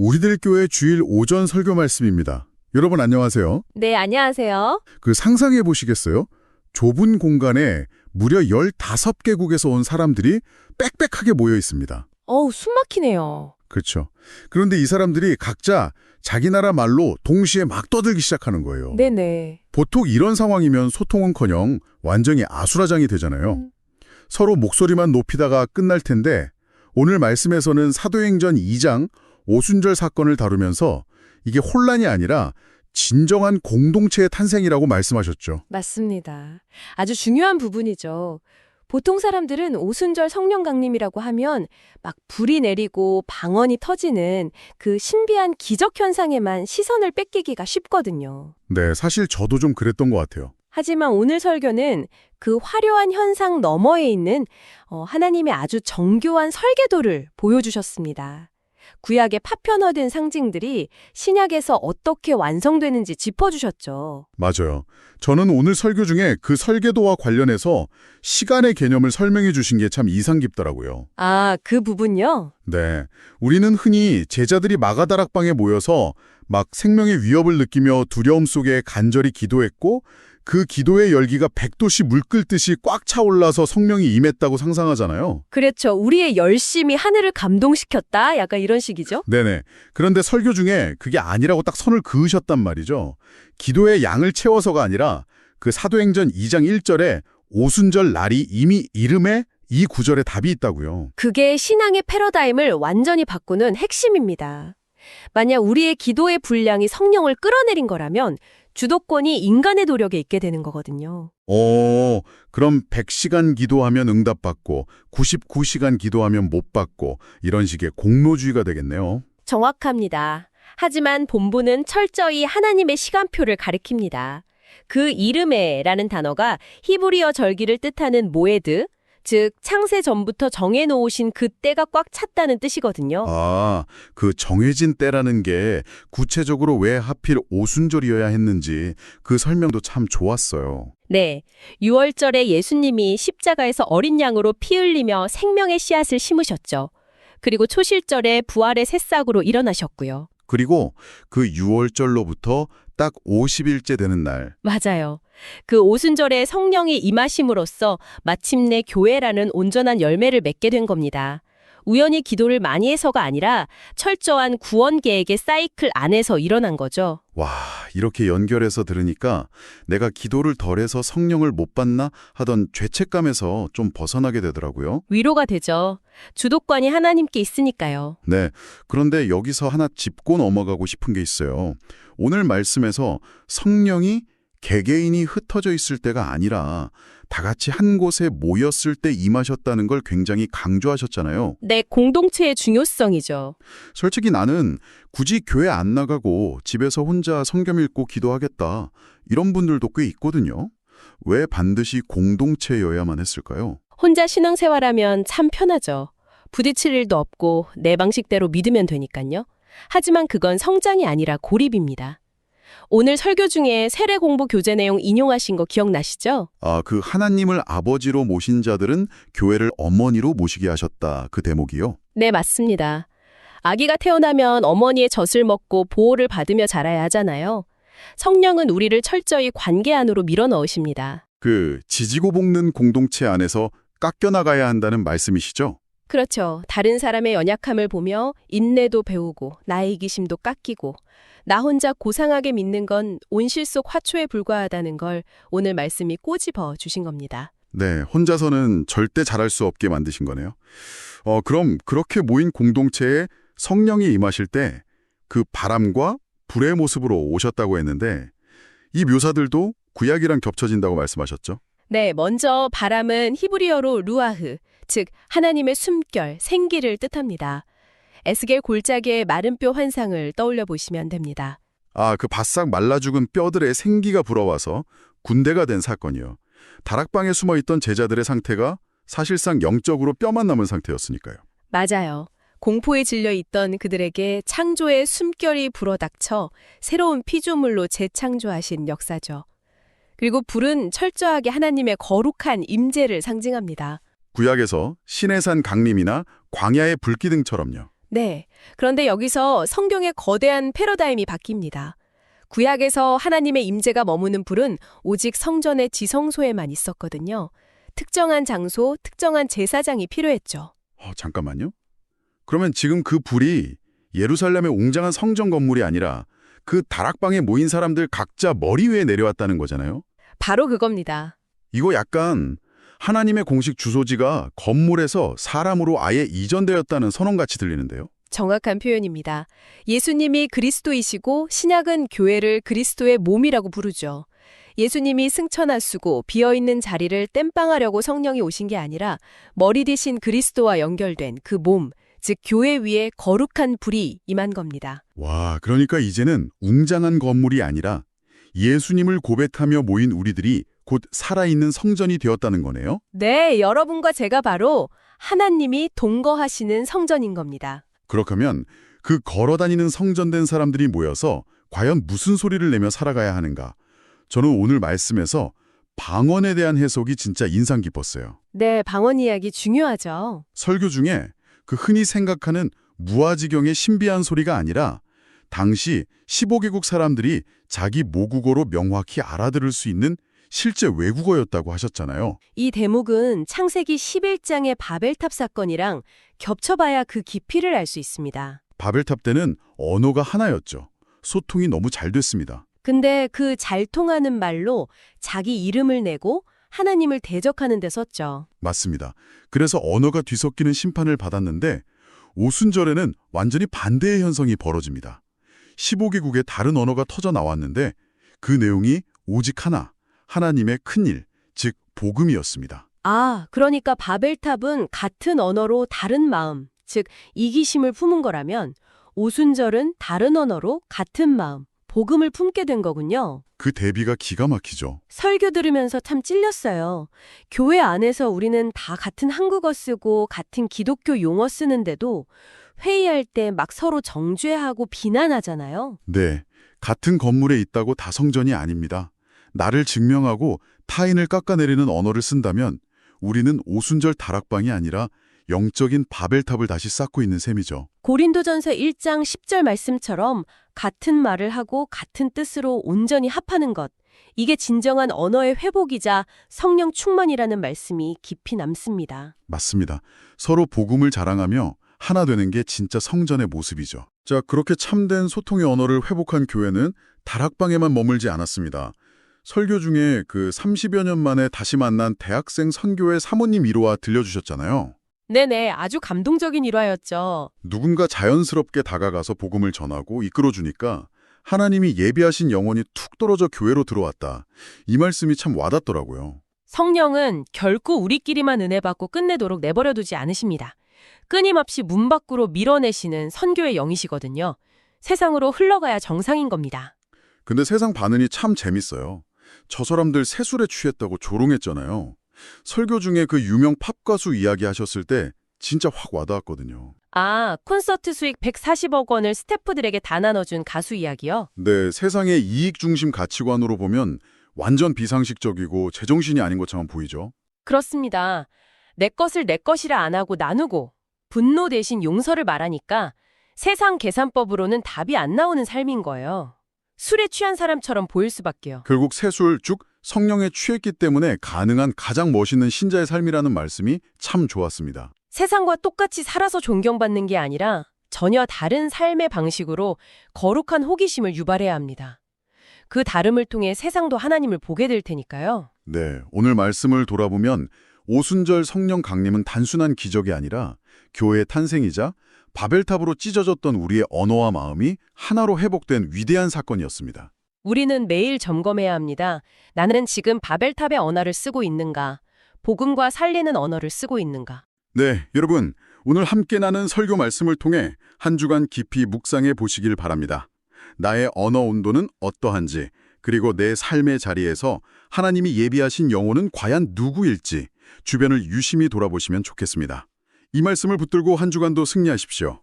우리들 교회 주일 오전 설교 말씀입니다. 여러분 안녕하세요. 네, 안녕하세요. 상상해 보시겠어요? 좁은 공간에 무려 15개국에서 온 사람들이 빽빽하게 모여 있습니다. 숨 막히네요. 그렇죠. 그런데 이 사람들이 각자 자기 나라 말로 동시에 막 떠들기 시작하는 거예요. 네네. 보통 이런 상황이면 소통은커녕 완전히 아수라장이 되잖아요. 서로 목소리만 높이다가 끝날 텐데 오늘 말씀에서는 사도행전 2장 오순절 사건을 다루면서 이게 혼란이 아니라 진정한 공동체의 탄생이라고 말씀하셨죠. 맞습니다. 아주 중요한 부분이죠. 보통 사람들은 오순절 성령 강림이라고 하면 막 불이 내리고 방언이 터지는 그 신비한 기적 현상에만 시선을 뺏기기가 쉽거든요. 네, 사실 저도 좀 그랬던 것 같아요. 하지만 오늘 설교는 그 화려한 현상 너머에 있는 하나님의 아주 정교한 설계도를 보여주셨습니다. 구약의 파편화된 상징들이 신약에서 어떻게 완성되는지 짚어주셨죠. 맞아요. 저는 오늘 설교 중에 그 설계도와 관련해서 시간의 개념을 설명해 주신 게 참 인상 깊더라고요. 아, 그 부분요? 네, 우리는 흔히 제자들이 마가다락방에 모여서 막 생명의 위협을 느끼며 두려움 속에 간절히 기도했고 그 기도의 열기가 100도씨 물 끓듯이 꽉 차올라서 성령이 임했다고 상상하잖아요. 그렇죠. 우리의 열심이 하늘을 감동시켰다? 약간 이런 식이죠? 네네. 그런데 설교 중에 그게 아니라고 딱 선을 그으셨단 말이죠. 기도의 양을 채워서가 아니라 그 사도행전 2장 1절에 오순절 날이 이미 이름에 이 구절에 답이 있다고요. 그게 신앙의 패러다임을 완전히 바꾸는 핵심입니다. 만약 우리의 기도의 분량이 성령을 끌어내린 거라면 주도권이 인간의 노력에 있게 되는 거거든요. 그럼 100시간 기도하면 응답받고 99시간 기도하면 못 받고 이런 식의 공로주의가 되겠네요. 정확합니다. 하지만 본문은 철저히 하나님의 시간표를 가리킵니다. 그 이름에라는 단어가 히브리어 절기를 뜻하는 모에드, 즉 창세 전부터 정해놓으신 그 때가 꽉 찼다는 뜻이거든요. 아, 그 정해진 때라는 게 구체적으로 왜 하필 오순절이어야 했는지 그 설명도 참 좋았어요. 네, 6월절에 예수님이 십자가에서 어린 양으로 피 흘리며 생명의 씨앗을 심으셨죠. 그리고 초실절에 부활의 새싹으로 일어나셨고요. 그리고 그 6월절로부터 딱 50일째 되는 날. 맞아요. 그 오순절에 성령이 임하심으로써 마침내 교회라는 온전한 열매를 맺게 된 겁니다. 우연히 기도를 많이 해서가 아니라 철저한 구원 계획의 사이클 안에서 일어난 거죠. 와, 이렇게 연결해서 들으니까 내가 기도를 덜해서 성령을 못 받나 하던 죄책감에서 좀 벗어나게 되더라고요. 위로가 되죠. 주도권이 하나님께 있으니까요. 네, 그런데 여기서 하나 짚고 넘어가고 싶은 게 있어요. 오늘 말씀에서 성령이 개개인이 흩어져 있을 때가 아니라 다 같이 한 곳에 모였을 때 임하셨다는 걸 굉장히 강조하셨잖아요. 네, 공동체의 중요성이죠. 솔직히 나는 굳이 교회 안 나가고 집에서 혼자 성경 읽고 기도하겠다. 이런 분들도 꽤 있거든요. 왜 반드시 공동체여야만 했을까요? 혼자 신앙생활하면 참 편하죠. 부딪힐 일도 없고 내 방식대로 믿으면 되니까요. 하지만 그건 성장이 아니라 고립입니다. 오늘 설교 중에 세례 공부 교재 내용 인용하신 거 기억나시죠? 그 하나님을 아버지로 모신 자들은 교회를 어머니로 모시게 하셨다. 그 대목이요? 네, 맞습니다. 아기가 태어나면 어머니의 젖을 먹고 보호를 받으며 자라야 하잖아요. 성령은 우리를 철저히 관계 안으로 밀어넣으십니다. 지지고 볶는 공동체 안에서 깎여나가야 한다는 말씀이시죠? 그렇죠. 다른 사람의 연약함을 보며 인내도 배우고 나의 이기심도 깎이고 나 혼자 고상하게 믿는 건 온실 속 화초에 불과하다는 걸 오늘 말씀이 꼬집어 주신 겁니다. 네, 혼자서는 절대 잘할 수 없게 만드신 거네요. 그럼 그렇게 모인 공동체에 성령이 임하실 때 그 바람과 불의 모습으로 오셨다고 했는데 이 묘사들도 구약이랑 겹쳐진다고 말씀하셨죠? 네, 먼저 바람은 히브리어로 루아흐, 즉 하나님의 숨결, 생기를 뜻합니다. 에스겔 골짜기의 마른 뼈 환상을 떠올려 보시면 됩니다. 그 바싹 말라 죽은 뼈들의 생기가 불어와서 군대가 된 사건이요. 다락방에 숨어있던 제자들의 상태가 사실상 영적으로 뼈만 남은 상태였으니까요. 맞아요. 공포에 질려 있던 그들에게 창조의 숨결이 불어닥쳐 새로운 피조물로 재창조하신 역사죠. 그리고 불은 철저하게 하나님의 거룩한 임재를 상징합니다. 구약에서 시내산 강림이나 광야의 불기둥처럼요. 네. 그런데 여기서 성경의 거대한 패러다임이 바뀝니다. 구약에서 하나님의 임재가 머무는 불은 오직 성전의 지성소에만 있었거든요. 특정한 장소, 특정한 제사장이 필요했죠. 잠깐만요. 그러면 지금 그 불이 예루살렘의 웅장한 성전 건물이 아니라 그 다락방에 모인 사람들 각자 머리 위에 내려왔다는 거잖아요. 바로 그겁니다. 이거 약간 하나님의 공식 주소지가 건물에서 사람으로 아예 이전되었다는 선언같이 들리는데요. 정확한 표현입니다. 예수님이 그리스도이시고 신약은 교회를 그리스도의 몸이라고 부르죠. 예수님이 승천하시고 비어있는 자리를 땜빵하려고 성령이 오신 게 아니라 머리 대신 그리스도와 연결된 그 몸, 즉 교회 위에 거룩한 불이 임한 겁니다. 와, 그러니까 이제는 웅장한 건물이 아니라 예수님을 고백하며 모인 우리들이 곧 살아있는 성전이 되었다는 거네요. 네, 여러분과 제가 바로 하나님이 동거하시는 성전인 겁니다. 그렇다면 그 걸어다니는 성전된 사람들이 모여서 과연 무슨 소리를 내며 살아가야 하는가? 저는 오늘 말씀에서 방언에 대한 해석이 진짜 인상 깊었어요. 네, 방언 이야기 중요하죠. 설교 중에 그 흔히 생각하는 무아지경의 신비한 소리가 아니라 당시 15개국 사람들이 자기 모국어로 명확히 알아들을 수 있는 실제 외국어였다고 하셨잖아요. 이 대목은 창세기 11장의 바벨탑 사건이랑 겹쳐봐야 그 깊이를 알 수 있습니다. 바벨탑 때는 언어가 하나였죠. 소통이 너무 잘 됐습니다. 근데 그 잘 통하는 말로 자기 이름을 내고 하나님을 대적하는 데 썼죠. 맞습니다. 그래서 언어가 뒤섞이는 심판을 받았는데 오순절에는 완전히 반대의 현상이 벌어집니다. 15개국의 다른 언어가 터져 나왔는데 그 내용이 오직 하나, 하나님의 큰일, 즉 복음이었습니다. 아, 그러니까 바벨탑은 같은 언어로 다른 마음, 즉 이기심을 품은 거라면 오순절은 다른 언어로 같은 마음, 복음을 품게 된 거군요. 그 대비가 기가 막히죠. 설교 들으면서 참 찔렸어요. 교회 안에서 우리는 다 같은 한국어 쓰고 같은 기독교 용어 쓰는데도 회의할 때 막 서로 정죄하고 비난하잖아요. 네, 같은 건물에 있다고 다 성전이 아닙니다. 나를 증명하고 타인을 깎아내리는 언어를 쓴다면 우리는 오순절 다락방이 아니라 영적인 바벨탑을 다시 쌓고 있는 셈이죠. 고린도전서 1장 10절 말씀처럼 같은 말을 하고 같은 뜻으로 온전히 합하는 것. 이게 진정한 언어의 회복이자 성령 충만이라는 말씀이 깊이 남습니다. 맞습니다. 서로 복음을 자랑하며 하나 되는 게 진짜 성전의 모습이죠. 자, 그렇게 참된 소통의 언어를 회복한 교회는 다락방에만 머물지 않았습니다. 설교 중에 그 30여 년 만에 다시 만난 대학생 선교회 사모님 일화 들려주셨잖아요. 네네, 아주 감동적인 일화였죠. 누군가 자연스럽게 다가가서 복음을 전하고 이끌어주니까 하나님이 예비하신 영혼이 툭 떨어져 교회로 들어왔다. 이 말씀이 참 와닿더라고요. 성령은 결코 우리끼리만 은혜 받고 끝내도록 내버려두지 않으십니다. 끊임없이 문 밖으로 밀어내시는 선교의 영이시거든요. 세상으로 흘러가야 정상인 겁니다. 근데 세상 반응이 참 재밌어요. 저 사람들 세술에 취했다고 조롱했잖아요. 설교 중에 그 유명 팝 가수 이야기 하셨을 때 진짜 확 와닿았거든요. 아, 콘서트 수익 140억 원을 스태프들에게 다 나눠준 가수 이야기요? 네, 세상의 이익 중심 가치관으로 보면 완전 비상식적이고 제정신이 아닌 것처럼 보이죠. 그렇습니다. 내 것을 내 것이라 안 하고 나누고 분노 대신 용서를 말하니까 세상 계산법으로는 답이 안 나오는 삶인 거예요. 술에 취한 사람처럼 보일 수밖에요. 결국 세술, 즉 성령에 취했기 때문에 가능한 가장 멋있는 신자의 삶이라는 말씀이 참 좋았습니다. 세상과 똑같이 살아서 존경받는 게 아니라 전혀 다른 삶의 방식으로 거룩한 호기심을 유발해야 합니다. 그 다름을 통해 세상도 하나님을 보게 될 테니까요. 네, 오늘 말씀을 돌아보면 오순절 성령 강림은 단순한 기적이 아니라 교회의 탄생이자 바벨탑으로 찢어졌던 우리의 언어와 마음이 하나로 회복된 위대한 사건이었습니다. 우리는 매일 점검해야 합니다. 나는 지금 바벨탑의 언어를 쓰고 있는가? 복음과 살리는 언어를 쓰고 있는가? 네, 여러분, 오늘 함께 나눈 설교 말씀을 통해 한 주간 깊이 묵상해 보시길 바랍니다. 나의 언어 온도는 어떠한지, 그리고 내 삶의 자리에서 하나님이 예비하신 영혼은 과연 누구일지 주변을 유심히 돌아보시면 좋겠습니다. 이 말씀을 붙들고 한 주간도 승리하십시오.